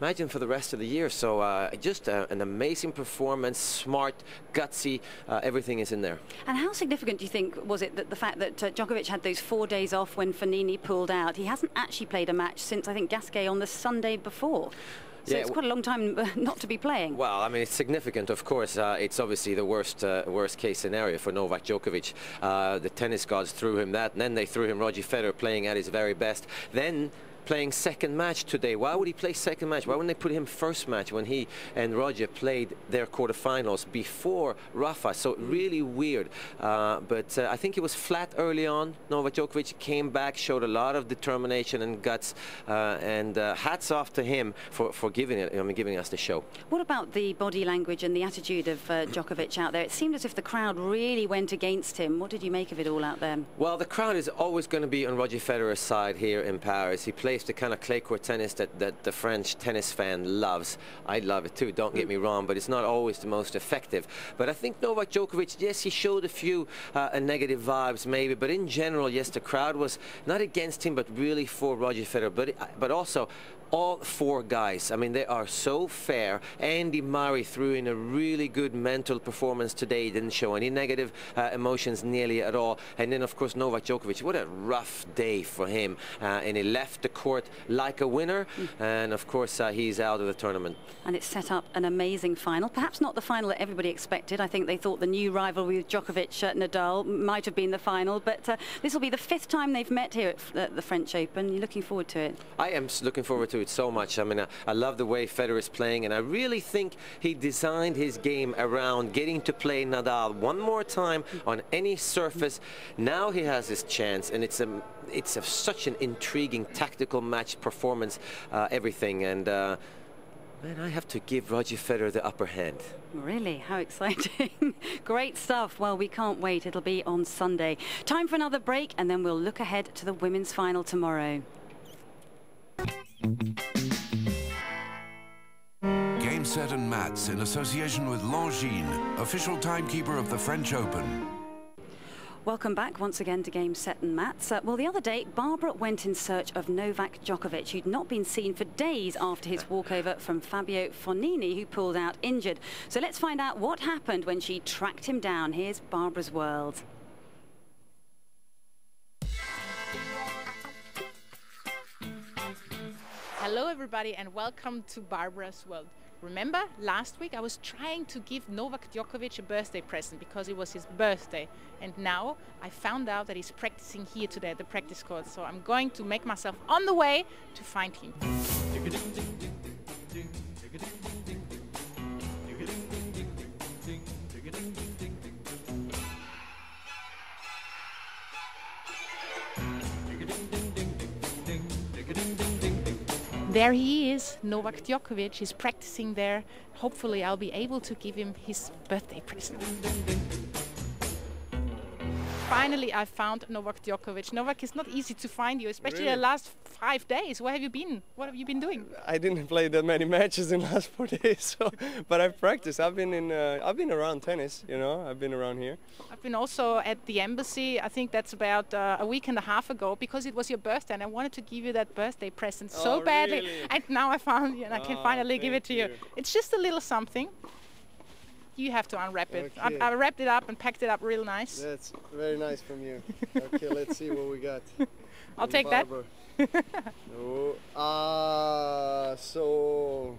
Imagine for the rest of the year. So just an amazing performance, smart, gutsy, everything is in there. And how significant do you think was it that the fact that Djokovic had those 4 days off when Fognini pulled out? He hasn't actually played a match since, I think, Gasquet on the Sunday before. So yeah, it's quite a long time not to be playing. Well, I mean, it's significant, of course. It's obviously the worst case scenario for Novak Djokovic. The tennis gods threw him that, and then they threw him Roger Federer playing at his very best. Then playing second match today. Why would he play second match? Why wouldn't they put him first match when he and Roger played their quarterfinals before Rafa? So really weird. But I think he was flat early on. Novak Djokovic came back, showed a lot of determination and guts, and hats off to him for giving us the show. What about the body language and the attitude of Djokovic out there? It seemed as if the crowd really went against him. What did you make of it all out there? Well, the crowd is always going to be on Roger Federer's side here in Paris. He plays the kind of clay court tennis that the French tennis fan loves. I love it too, don't get me wrong, but it's not always the most effective. But I think Novak Djokovic, yes, he showed a few negative vibes maybe, but in general, yes, the crowd was not against him, but really for Roger Federer. But also, all four guys, I mean, they are so fair. Andy Murray threw in a really good mental performance today. He didn't show any negative emotions nearly at all. And then, of course, Novak Djokovic, what a rough day for him. And he left the court like a winner. And, of course, he's out of the tournament. And it's set up an amazing final. Perhaps not the final that everybody expected. I think they thought the new rivalry with Djokovic, Nadal, might have been the final. But this will be the 5th time they've met here at the French Open. You're looking forward to it? I am looking forward to it so much. I mean, I love the way Federer is playing, and I really think he designed his game around getting to play Nadal one more time on any surface. Now he has his chance, and it's such an intriguing tactical match performance, everything. And man, I have to give Roger Federer the upper hand. Really? How exciting. Great stuff. Well, we can't wait. It'll be on Sunday. Time for another break, and then we'll look ahead to the women's final tomorrow. Game, set and mats in association with Rolland, official timekeeper of the French Open. Welcome back once again to Game, Set and Mats. Well, the other day, Barbara went in search of Novak Djokovic, who'd not been seen for days after his walkover from Fabio Fognini, who pulled out injured. So let's find out what happened when she tracked him down. Here's Barbara's World. Hello everybody and welcome to Barbara's World. Remember, last week I was trying to give Novak Djokovic a birthday present because it was his birthday. And now I found out that he's practicing here today at the practice court. So I'm going to make myself on the way to find him. There he is, Novak Djokovic. He's practicing there. Hopefully I'll be able to give him his birthday present. Finally, I found Novak Djokovic. Novak, it's not easy to find you, especially the last 5 days. Where have you been? What have you been doing? I didn't play that many matches in the last 4 days, but I've practiced. I've been around tennis, you know. I've been around here. I've been also at the embassy. I think that's about a week and a half ago because it was your birthday, and I wanted to give you that birthday present so badly. Really? And now I found you, and I can finally give it to you. It's just a little something. You have to unwrap it. Okay. I wrapped it up and packed it up real nice. That's very nice from you. Okay, let's see what we got. I'll take that. So...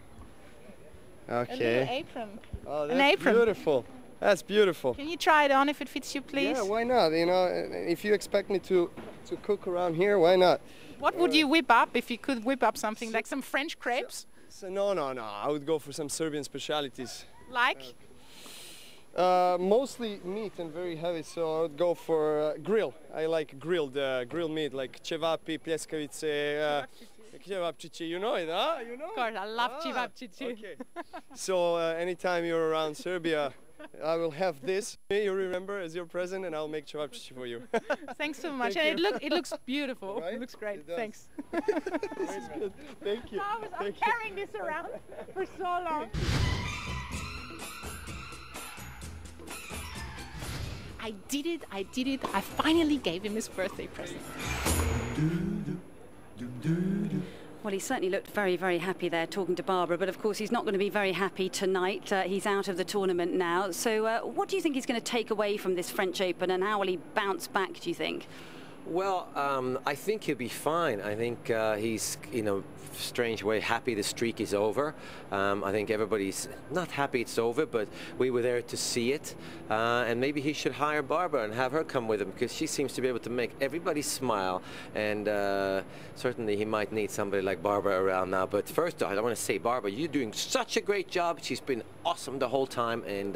Okay. A little apron. Oh, that's an apron. Beautiful. That's beautiful. Can you try it on if it fits you, please? Yeah, why not? You know, if you expect me to cook around here, why not? What would you whip up if you could whip up something like some French crepes? No. I would go for some Serbian specialities. Like? Mostly meat and very heavy, so I would go for grill. I like grilled meat, like cevapi, pljeskavice, cevapčići. You know it, huh? You know? Of course, I love cevapčići. Okay. So anytime you're around Serbia, I will have this. You remember as your present, and I'll make cevapčići for you. Thanks so much. Thank and it looks beautiful. Right? It looks great. Thanks. This is good. Thank you. I'm carrying this around for so long. I did it. I finally gave him his birthday present. Well, he certainly looked very, very happy there talking to Barbara, but of course he's not going to be very happy tonight. He's out of the tournament now. So what do you think he's going to take away from this French Open, and how will he bounce back, do you think? Well, I think he'll be fine. I think he's, in a strange way, happy the streak is over. I think everybody's not happy it's over, but we were there to see it. And maybe he should hire Barbara and have her come with him, because she seems to be able to make everybody smile. And certainly he might need somebody like Barbara around now. But first, I want to say, Barbara, you're doing such a great job. She's been awesome the whole time. And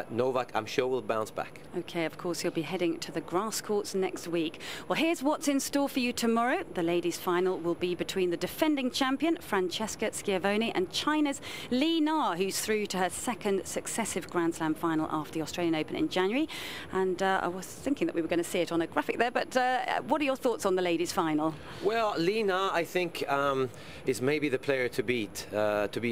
Novak, I'm sure, will bounce back. Okay, of course, he'll be heading to the grass courts next week. Well, here's what's in store for you tomorrow. The ladies' final will be between the defending champion, Francesca Schiavone, and China's Li Na, who's through to her second successive Grand Slam final after the Australian Open in January. And I was thinking that we were going to see it on a graphic there, but what are your thoughts on the ladies' final? Well, Li Na, I think, is maybe the player to be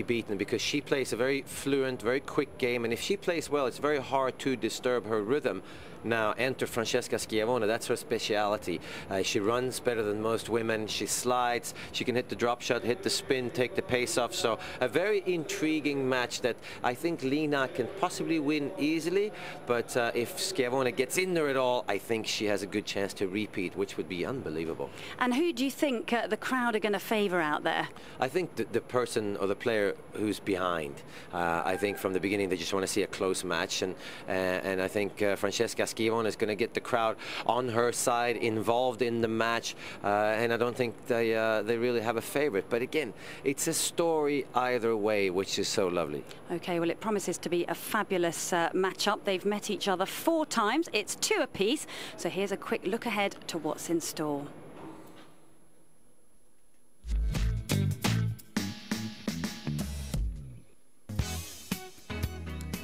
beaten, because she plays a very fluent, very quick game, and if she plays well, it's very hard to disturb her rhythm. Now, enter Francesca Schiavone, that's her speciality. She runs better than most women, she slides, she can hit the drop shot, hit the spin, take the pace off. So a very intriguing match that I think Li Na can possibly win easily, but if Schiavone gets in there at all, I think she has a good chance to repeat, which would be unbelievable. And who do you think the crowd are going to favour out there? I think the person or the player who's behind. I think from the beginning they just want to see a close match, and I think Francesca Schiavone is going to get the crowd on her side, involved in the match, and I don't think they really have a favorite. But again, it's a story either way, which is so lovely. Okay, well, it promises to be a fabulous matchup. They've met each other 4 times. It's 2 apiece. So here's a quick look ahead to what's in store.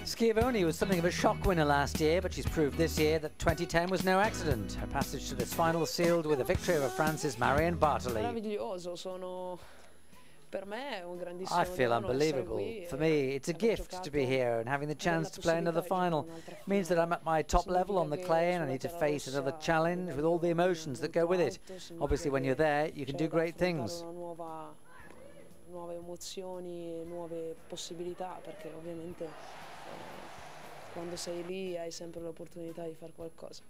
Schiavone was something of a shock winner last year, but she's proved this year that 2010 was no accident. Her passage to this final sealed with a victory over France's Marion Bartoli. I feel unbelievable. For me, it's a gift to be here, and having the chance to play another final means that I'm at my top level on the clay, and I need to face another challenge with all the emotions that go with it. Obviously, when you're there, you can do great things. Nuove emozioni, nuove possibilità, perché ovviamente quando sei lì hai sempre l'opportunità di fare qualcosa.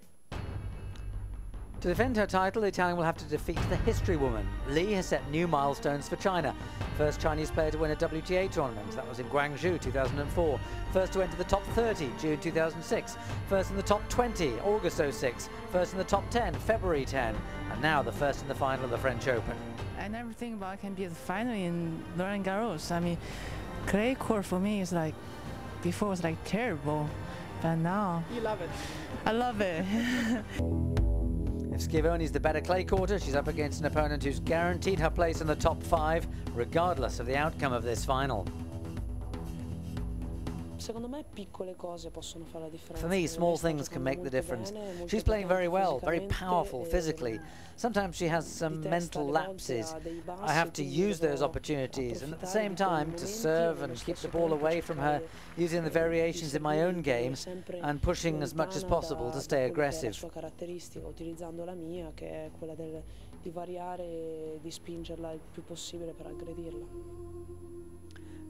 To defend her title, the Italian will have to defeat the history woman. Li has set new milestones for China. First Chinese player to win a WTA tournament, that was in Guangzhou 2004. First to enter the top 30, June 2006. First in the top 20, August 06. First in the top 10, February 10. And now the first in the final of the French Open. I never think about I can be at the final in Rolland Garros. I mean, clay court for me is like, before was like terrible, but now You love it. I love it. If Schiavone's the better clay courter, she's up against an opponent who's guaranteed her place in the top 5, regardless of the outcome of this final. For me, small things can make the difference. She's playing very well, very powerful physically. Sometimes she has some mental lapses. I have to use those opportunities, and at the same time to serve and keep the ball away from her, using the variations in my own game and pushing as much as possible to stay aggressive.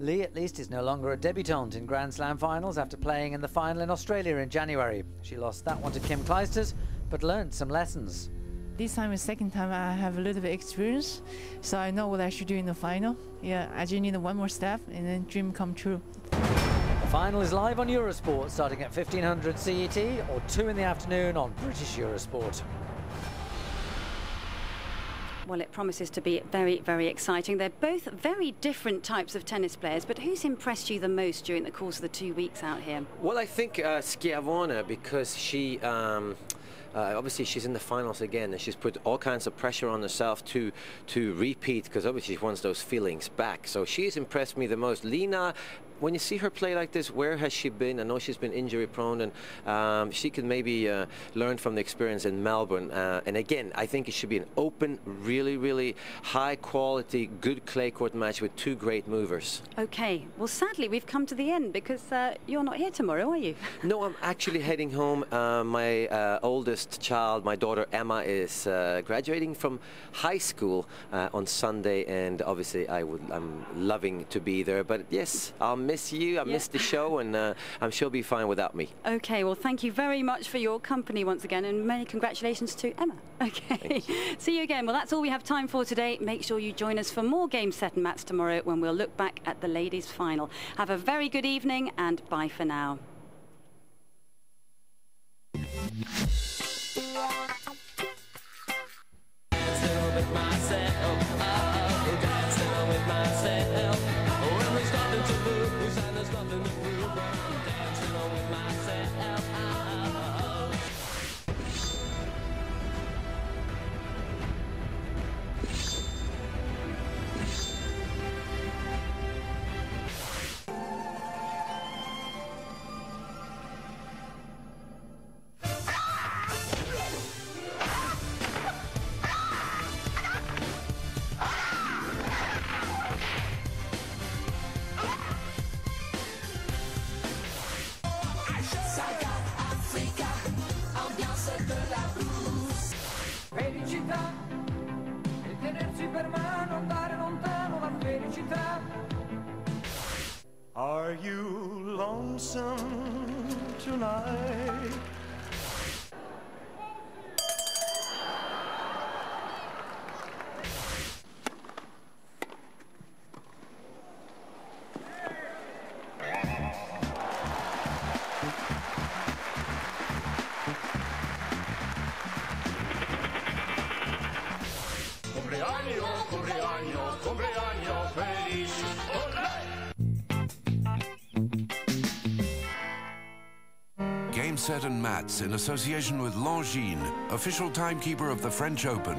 Li, at least, is no longer a debutante in Grand Slam finals after playing in the final in Australia in January. She lost that one to Kim Clijsters, but learned some lessons. This time is second time I have a little bit of experience, so I know what I should do in the final. Yeah, I just need one more step and then dream come true. The final is live on Eurosport, starting at 1500 CET or 2 in the afternoon on British Eurosport. Well, it promises to be very, very exciting. They're both very different types of tennis players, but who's impressed you the most during the course of the 2 weeks out here? Well, I think Schiavone, because she obviously she's in the finals again, and she's put all kinds of pressure on herself to repeat, because obviously she wants those feelings back. So she's impressed me the most. Li Na, when you see her play like this, where has she been? I know she's been injury prone, and she can maybe learn from the experience in Melbourne. And again, I think it should be an open, really, really high quality, good clay court match with 2 great movers. Okay, well, sadly, we've come to the end because you're not here tomorrow, are you? No, I'm actually heading home. My oldest first child. My daughter Emma is graduating from high school on Sunday, and obviously I'm loving to be there. But yes, I'll miss you. I miss the show, and I'm sure she'll be fine without me. Okay, well, thank you very much for your company once again, and many congratulations to Emma. Okay, see you again. Well, that's all we have time for today. Make sure you join us for more Game, Set and Mats tomorrow when we'll look back at the ladies' final. Have a very good evening, and bye for now. Felicità e tenersi per mano, andare lontano la felicità. Are you lonesome tonight? Cumpleaños feliz. Game, Set and Mats in association with Longines, official timekeeper of the French Open.